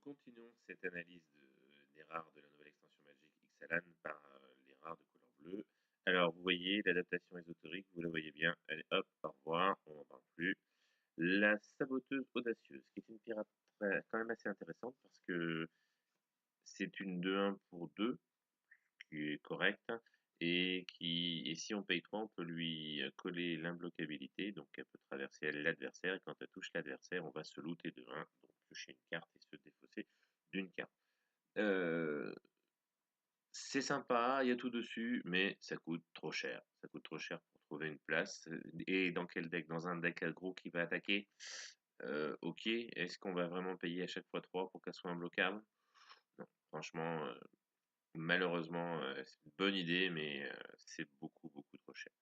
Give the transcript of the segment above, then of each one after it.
continuons cette analyse des rares de la nouvelle extension Magic Ixalan par les rares de couleur bleue. Alors, vous voyez, l'adaptation ésotérique, vous la voyez bien. Allez, hop, au revoir, on n'en parle plus. La saboteuse audacieuse, qui est une pirate quand même assez intéressante parce que c'est une 2-1 pour 2, qui est correcte, et si on paye 3, on peut lui coller l'imbloquabilité, donc elle peut traverser l'adversaire, et quand elle touche l'adversaire, on va se looter de 1, donc piocher une carte et se défausser d'une carte. C'est sympa, il y a tout dessus, mais ça coûte trop cher. Ça coûte trop cher pour trouver une place. Et dans quel deck? Dans un deck aggro qui va attaquer? Ok, est-ce qu'on va vraiment payer à chaque fois 3 pour qu'elle soit imbloquable? Non, franchement, malheureusement, c'est une bonne idée, mais c'est beaucoup, beaucoup trop cher.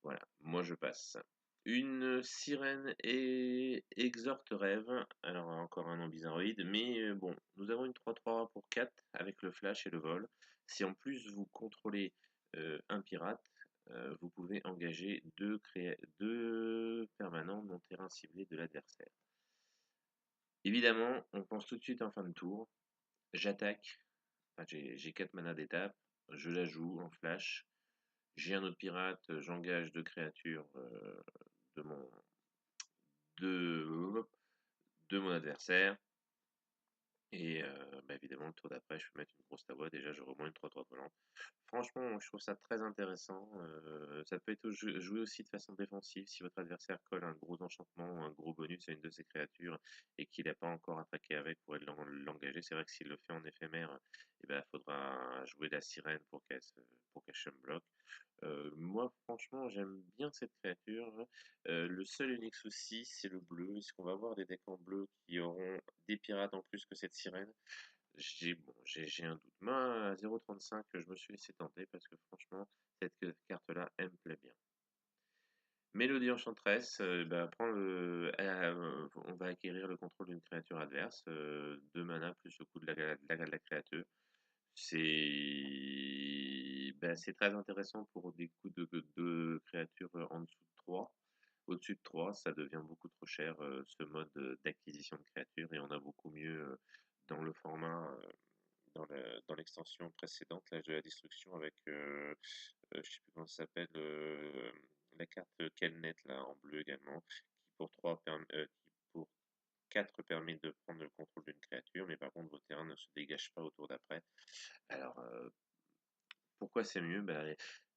Voilà, moi je passe. Une sirène et exhorte rêve. Alors encore un nom bizarroïde, mais bon, nous avons une 3-3 pour 4 avec le flash et le vol. Si en plus vous contrôlez un pirate, vous pouvez engager deux permanents non terrain ciblé de l'adversaire. Évidemment, on pense tout de suite en fin de tour. J'attaque. Enfin, j'ai 4 manas d'étape. Je la joue en flash. J'ai un autre pirate. J'engage deux créatures de mon de, de mon adversaire. Et évidemment, le tour d'après, je peux mettre une grosse tavoie. Déjà, j'aurai au moins une 3-3 volante. Franchement, je trouve ça très intéressant. Ça peut être joué aussi de façon défensive. Si votre adversaire colle un gros enchantement ou un gros bonus à une de ses créatures et qu'il n'a pas encore attaqué avec pour l'engager, c'est vrai que s'il le fait en éphémère, il faudra jouer la sirène pour qu'elle bloque. Moi, franchement, j'aime bien cette créature. Le seul unique souci, c'est le bleu. Est-ce qu'on va avoir des decks en bleu qui auront des pirates en plus que cette sirène? J'ai un doute. Moi, à 0,35, je me suis laissé tenter parce que franchement, cette carte-là, elle me plaît bien. Mélodie Enchanteresse, on va acquérir le contrôle d'une créature adverse, 2 mana plus le coût de la créature. C'est très intéressant pour des coups de créatures en dessous de 3. Au-dessus de 3, ça devient beaucoup trop cher, ce mode d'acquisition de créatures, et on a beaucoup mieux dans le format, dans l'extension précédente, l'âge de la destruction, avec, je sais plus comment ça s'appelle, la carte Kelnet, là, en bleu également, qui pour 4 permet de prendre le contrôle d'une créature, mais par contre, vos terrains ne se dégagent pas au tour d'après. Alors, pourquoi c'est mieux?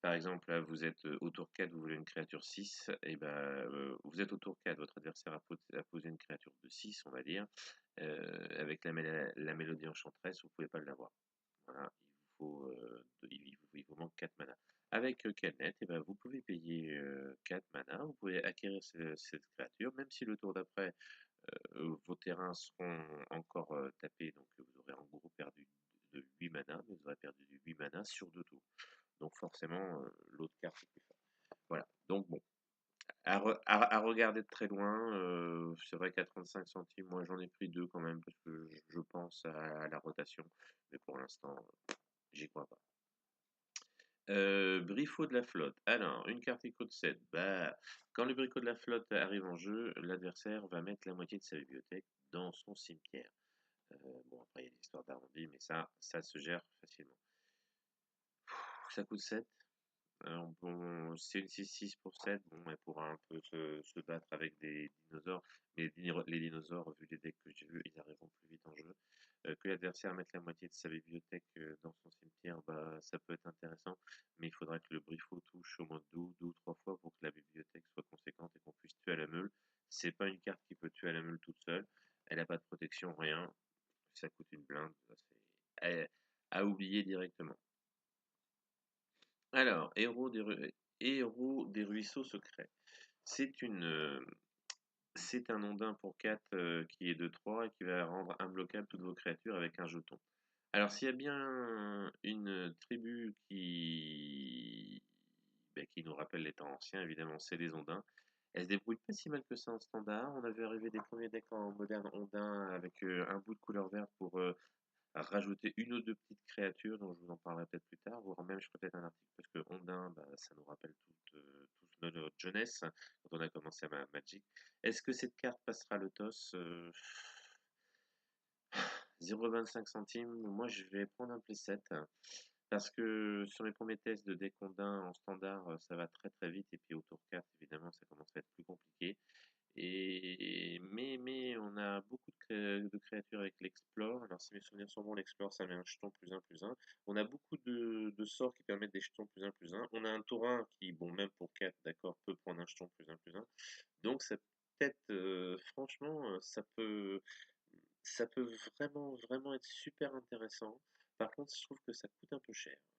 Par exemple, là, vous êtes au tour 4, vous voulez une créature 6, et vous êtes au tour 4, votre adversaire a posé une créature de 6, on va dire. Avec la mélodie enchanteresse, vous pouvez pas l'avoir. Voilà, il vous manque 4 mana. Avec Kelnet, vous pouvez payer 4 mana, vous pouvez acquérir cette créature, même si le tour d'après, vos terrains seront encore tapés, donc vous aurez en gros perdu de 8 mana, mais vous aurez perdu du 8 mana sur 2 tours. Donc forcément, l'autre carte est plus forte. Voilà, donc bon, à regarder de très loin, c'est vrai qu'à 35 centimes, moi j'en ai pris 2 quand même, parce que je pense à la rotation, mais pour l'instant, j'y crois pas. Briffaut de la flotte. Alors, une carte éco de 7. Quand le bricot de la flotte arrive en jeu, l'adversaire va mettre la moitié de sa bibliothèque dans son cimetière. Bon, après, il y a l'histoire d'arrondi, mais ça se gère facilement. Ça coûte 7. Alors, bon, c'est une 6-6 pour 7. Bon, elle pourra un peu se battre avec des dinosaures. Mais les dinosaures, vu les decks que j'ai vus, ils arriveront plus vite en jeu. Que l'adversaire mette la moitié de sa bibliothèque dans son cimetière, ça peut être intéressant. Mais il faudra que le briffaut touche au moins 2 ou 3 fois pour que la bibliothèque soit conséquente et qu'on puisse tuer à la meule. C'est pas une carte qui peut tuer à la meule toute seule. Elle n'a pas de protection, rien. Ça coûte une blinde. À oublier directement. Alors, héros des ruisseaux secrets. C'est c'est un ondin pour 4 qui est de 3 et qui va rendre imbloquable toutes vos créatures avec un jeton. Alors, s'il y a bien une tribu qui nous rappelle les temps anciens, évidemment, c'est les ondins. Elle se débrouille pas si mal que ça en standard. On avait arrivé des premiers decks en moderne ondin avec un bout de couleur verte pour à rajouter une ou deux petites créatures dont je vous en parlerai peut-être plus tard, voire même je ferai peut-être un article parce que Ondin, ça nous rappelle toute notre jeunesse quand on a commencé à Magic. Est-ce que cette carte passera le TOS? 0,25 centimes, moi je vais prendre un playset parce que sur mes premiers tests de deck Ondin en standard, ça va très très vite et puis au tour 4 évidemment ça commence à être plus compliqué. Mais on a beaucoup de créatures avec l'explore. Alors si mes souvenirs sont bons, l'explore ça met un jeton plus un plus un. On a beaucoup de sorts qui permettent des jetons plus un plus un. On a un taurin qui, bon même pour 4 d'accord, peut prendre un jeton plus un plus un. Donc ça peut-être, franchement, ça peut vraiment, vraiment être super intéressant. Par contre, je trouve que ça coûte un peu cher, hein.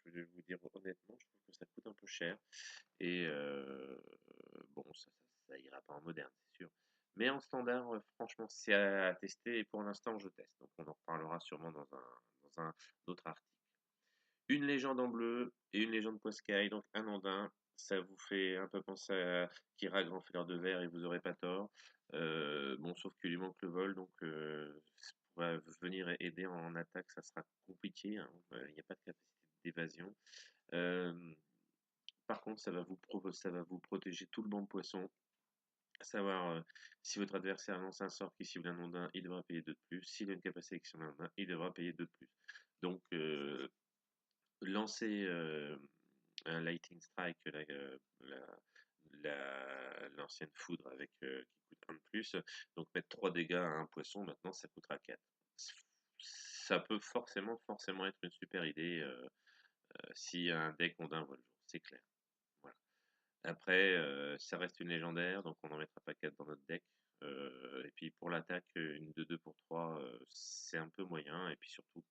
Je vais vous dire honnêtement, je trouve que ça coûte un peu cher. Et bon, ça ira pas en moderne, c'est sûr. Mais en standard, franchement, c'est à tester. Et pour l'instant, je teste. Donc, on en reparlera sûrement dans un autre article. Une légende en bleu et une légende Poscaï, donc un andin. Ça vous fait un peu penser à Kira, grand fêleur de verre, et vous aurez pas tort. Bon, sauf qu'il lui manque le vol, donc pour venir aider en attaque, ça sera compliqué, hein. Il n'y a pas de capacité d'évasion. Euh, Par contre, ça va vous protéger tout le banc de poissons. À savoir, si votre adversaire lance un sort qui cible un ondin, il devra payer 2 de plus. S'il a une capacité qui cible un ondin, il devra payer 2 de plus. Donc, lancer un Lightning Strike, l'ancienne foudre avec qui coûte 1 de plus, donc mettre 3 dégâts à un poisson, maintenant ça coûtera 4. Ça peut forcément être une super idée si un deck ondin voit le jour, c'est clair. Voilà. Après, ça reste une légendaire, donc on n'en mettra pas 4 dans notre deck. Et puis pour l'attaque, une 2-2 pour 3, c'est un peu moyen. Et puis surtout,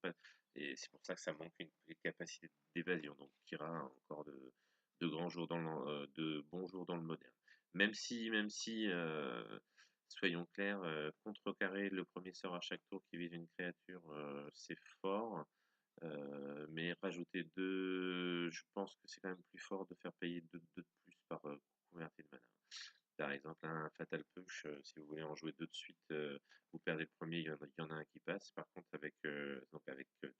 et c'est pour ça que ça manque une capacité d'évasion. Donc Kira a encore de grands jours de bons jours dans le moderne. Même si, soyons clairs, contrecarrer le premier sort à chaque tour qui vise une créature, c'est fort. Mais rajouter 2, je pense que c'est quand même plus fort de faire payer 2 de plus par converti de mana. Par exemple, un Fatal Push, si vous voulez en jouer 2 de suite, vous perdez le premier, il y en a un qui passe. Par contre, avec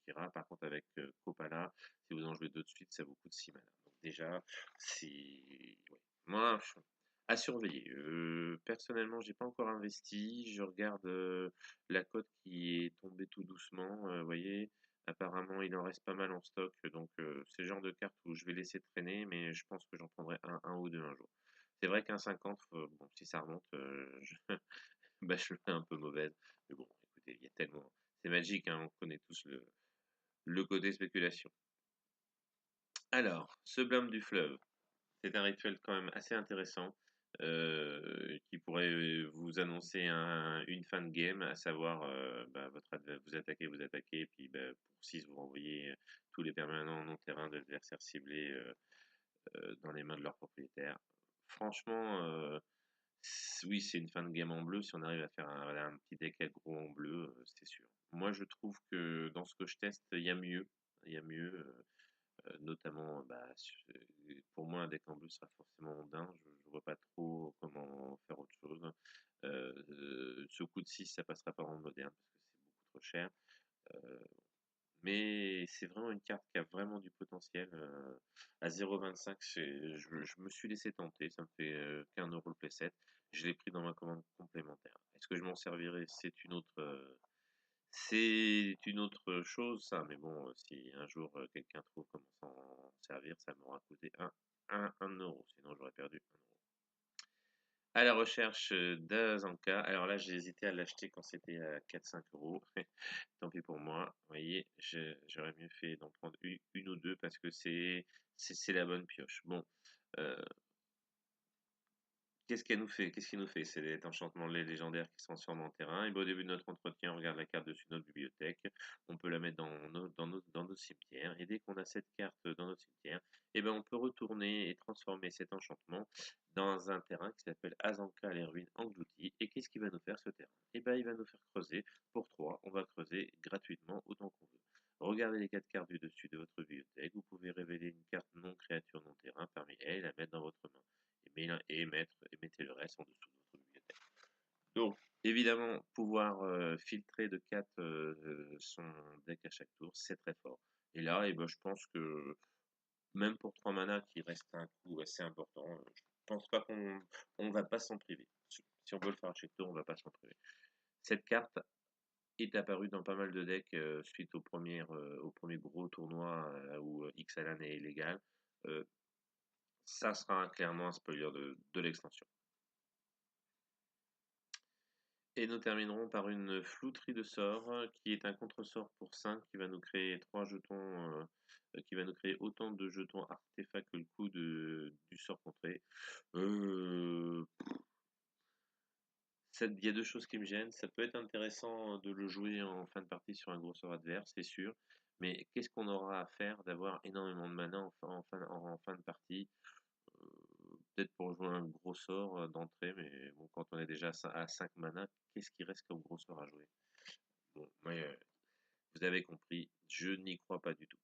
Kira, par contre, avec Kopala, si vous en jouez 2 de suite, ça vous coûte 6 mana. Donc, déjà, c'est. Ouais. Moi, à surveiller. Personnellement, j'ai pas encore investi. Je regarde la cote qui est tombée tout doucement. Vous voyez, apparemment, il en reste pas mal en stock. Donc, c'est le genre de carte où je vais laisser traîner, mais je pense que j'en prendrai un ou deux un jour. C'est vrai qu'un 50, bon, si ça remonte, bah, je le fais un peu mauvaise. Mais bon, écoutez, il y a tellement. C'est magique, hein, on connaît tous le côté spéculation. Alors, ce blâme du fleuve. C'est un rituel quand même assez intéressant qui pourrait vous annoncer une fin de game, à savoir bah, vous attaquez, et puis bah, pour 6 vous renvoyez tous les permanents non terrain de l'adversaire ciblé dans les mains de leur propriétaire. Franchement, oui, c'est une fin de game en bleu. Si on arrive à faire voilà, un petit deck aggro en bleu, c'est sûr. Moi, je trouve que dans ce que je teste, il y a mieux. Il y a mieux. Notamment, bah, pour moi, un deck en bleu sera forcément ondin. Je ne vois pas trop comment faire autre chose. Ce coup de 6 ça passera pas en moderne parce que c'est beaucoup trop cher. Euh, mais c'est vraiment une carte qui a vraiment du potentiel. À 0,25, je me suis laissé tenter. Ça me fait 15 € le playset. Je l'ai pris dans ma commande complémentaire. Est-ce que je m'en servirai? C'est une autre chose, ça, mais bon, si un jour quelqu'un trouve comment s'en servir, ça m'aura coûté un euro, sinon j'aurais perdu 1 euro. À la recherche d'Azanka, alors là j'ai hésité à l'acheter quand c'était à 4-5 euros, tant pis pour moi, vous voyez, j'aurais mieux fait d'en prendre une ou deux parce que c'est la bonne pioche. Bon, euh, qu'est-ce qu'elle nous fait? Qu'est-ce qu'il nous fait? C'est des enchantements légendaires qui se transforment en terrain. Et ben, au début de notre entretien, on regarde la carte dessus de notre bibliothèque. On peut la mettre dans nos cimetières. Et dès qu'on a cette carte dans notre cimetière, et ben, on peut retourner et transformer cet enchantement dans un terrain qui s'appelle Azanka les ruines englouties. Et qu'est-ce qu'il va nous faire ce terrain? Et ben, il va nous faire creuser pour 3. On va creuser gratuitement autant qu'on veut. Regardez les 4 cartes du dessus de votre bibliothèque. Vous pouvez révéler une carte non créature non terrain parmi elles et la mettre dans votre main et mettez le reste en dessous de votre bibliothèque. Donc, évidemment, pouvoir filtrer de 4 son deck à chaque tour, c'est très fort. Et là, ben, je pense que même pour 3 mana, qui reste un coût assez important, je pense pas qu'on va pas s'en priver. Si on veut le faire à chaque tour, on va pas s'en priver. Cette carte est apparu dans pas mal de decks suite au premier gros tournoi où Ixalan est illégal. Euh, Ça sera clairement un spoiler de l'extension. Et nous terminerons par une flouterie de sorts qui est un contre-sort pour 5 qui va nous créer 3 jetons, qui va nous créer autant de jetons artefacts que le coût du sort contré. Euh, il y a deux choses qui me gênent. Ça peut être intéressant de le jouer en fin de partie sur un gros sort adverse, c'est sûr. Mais qu'est-ce qu'on aura à faire d'avoir énormément de mana en fin de partie? Peut-être pour jouer un gros sort d'entrée, mais bon, quand on est déjà à 5 mana, qu'est-ce qui reste comme gros sort à jouer? Bon, mais vous avez compris, je n'y crois pas du tout.